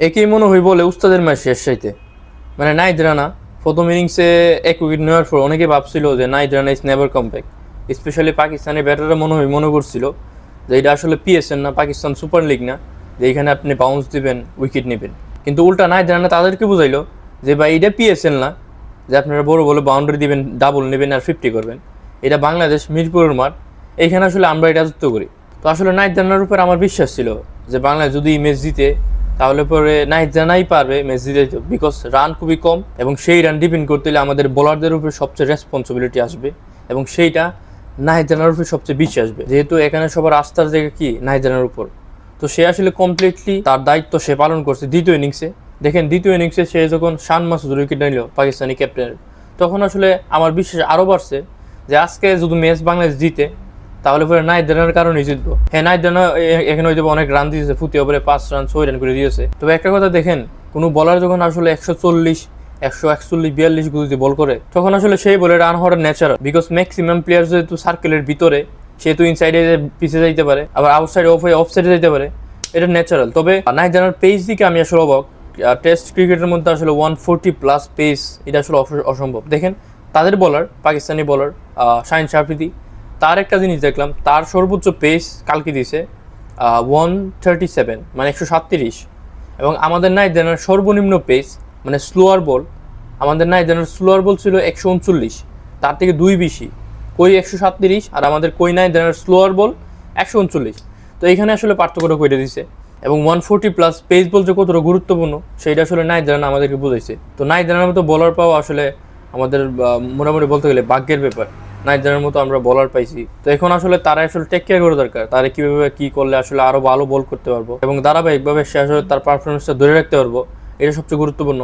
একই মনে হই বলে উস্তাদের ম্যাচ শেষ চাইতে মানে নাহিদ রানা প্রথম ইনিংসে এক উইকেট নেওয়ার পর অনেকে ভাবছিল যে Nahid Rana is never come back. Specially Pakistani ব্যাটাররা মনে করছিল যে এটা আসলে পিএসএল না, পাকিস্তান সুপার লিগ না, যে এখানে আপনি বাউন্স দিবেন উইকেট নেবেন। কিন্তু উল্টা নাহিদ রানা তাদেরকে বুঝাইলো যে ভাই এটা পিএসএল না, যে আপনারা বড় বলে বাউন্ডারি দিবেন, ডাবল নেবেন আর 50 করবেন। এটা বাংলাদেশ মিরপুরের মাঠ, এইখানে আসলে আমরা এটা রাজত্ব করি। তো আসলে নাহিদ রানার উপর আমার বিশ্বাস ছিল যে বাংলাদেশ যদি ম্যাচ জিতে তাহলে পরে নাহিদ রানাই পারবে ম্যাচ জিতে, বিকজ রান খুবই কম এবং সেই রান ডিপেন্ড করতে হলে আমাদের বোলারদের উপরে সবচেয়ে রেসপন্সিবিলিটি আসবে এবং সেইটা নাহিদ রানার উপরে সবচেয়ে বেশি আসবে, যেহেতু এখানে সবার আস্থার জায়গা কি নাহিদ রানার উপর। তো সে আসলে কমপ্লিটলি তার দায়িত্ব সে পালন করছে দ্বিতীয় ইনিংসে। দেখেন দ্বিতীয় ইনিংসে সে যখন শান মাসুদের উইকেট নিল পাকিস্তানি ক্যাপ্টেনের, তখন আসলে আমার বিশ্বাস আরও বাড়ছে যে আজকে যদি ম্যাচ বাংলাদেশ জিতে তাহলে পরে নাহিদ রানার কারণেই জিতবো। হ্যাঁ, নাহিদ রানা এখানে হয়তো অনেক রান দিয়েছে, ফুটি ওভারে 5 রান 6 রান করে দিয়েছে। তবে একটা কথা দেখেন, কোনো বলার যখন আসলে 140 141 42 গতিতে বল করে তখন আসলে সেই বলে রান হওয়ার ন্যাচারাল, বিকজ ম্যাক্সিমাম প্লেয়ার যেহেতু সার্কেলের ভিতরে, সেহেতু ইনসাইডে পিছিয়ে যাইতে পারে, আবার আউটসাইড অফ সাইডে যাইতে পারে, এটা ন্যাচারাল। তবে নাহিদ রানার পেস দিকে আমি আসলে অবাক। টেস্ট ক্রিকেটের মধ্যে আসলে 140+ পেস, এটা আসলে অসম্ভব। দেখেন তাদের বলার, পাকিস্তানি বলার শাহিন আফ্রিদি, তার একটা জিনিস দেখলাম, তার সর্বোচ্চ পেস কালকে দিয়েছে 137 মানে 137, এবং আমাদের নাহিদ রানার সর্বনিম্ন পেস মানে স্লোয়ার বল, আমাদের নাহিদ রানার স্লোয়ার বল ছিল 139, তার থেকে 2 বেশি। কই 137 আর আমাদের কই নাহিদ রানার স্লোয়ার বল 139। তো এইখানে আসলে পার্থক্যটা করে দিছে এবং 140+ পেস বল যে কতটা গুরুত্বপূর্ণ সেইটা আসলে নাহিদ রানা আমাদেরকে বুঝাইছে। তো নাহিদ রানার মতো বলার পাওয়া আসলে আমাদের মোটামুটি বলতে গেলে ভাগ্যের ব্যাপার। নাহিদ রানার মতো আমরা বলার পাইছি। তো এখন আসলে তারা আসলে টেক কেয়ার করা দরকার, তারা কীভাবে কী করলে আসলে আরও ভালো বল করতে পারবো এবং ধারাবাহিকভাবে সে আসলে তার পারফরমেন্সটা ধরে রাখতে পারবো, এটা সবচেয়ে গুরুত্বপূর্ণ।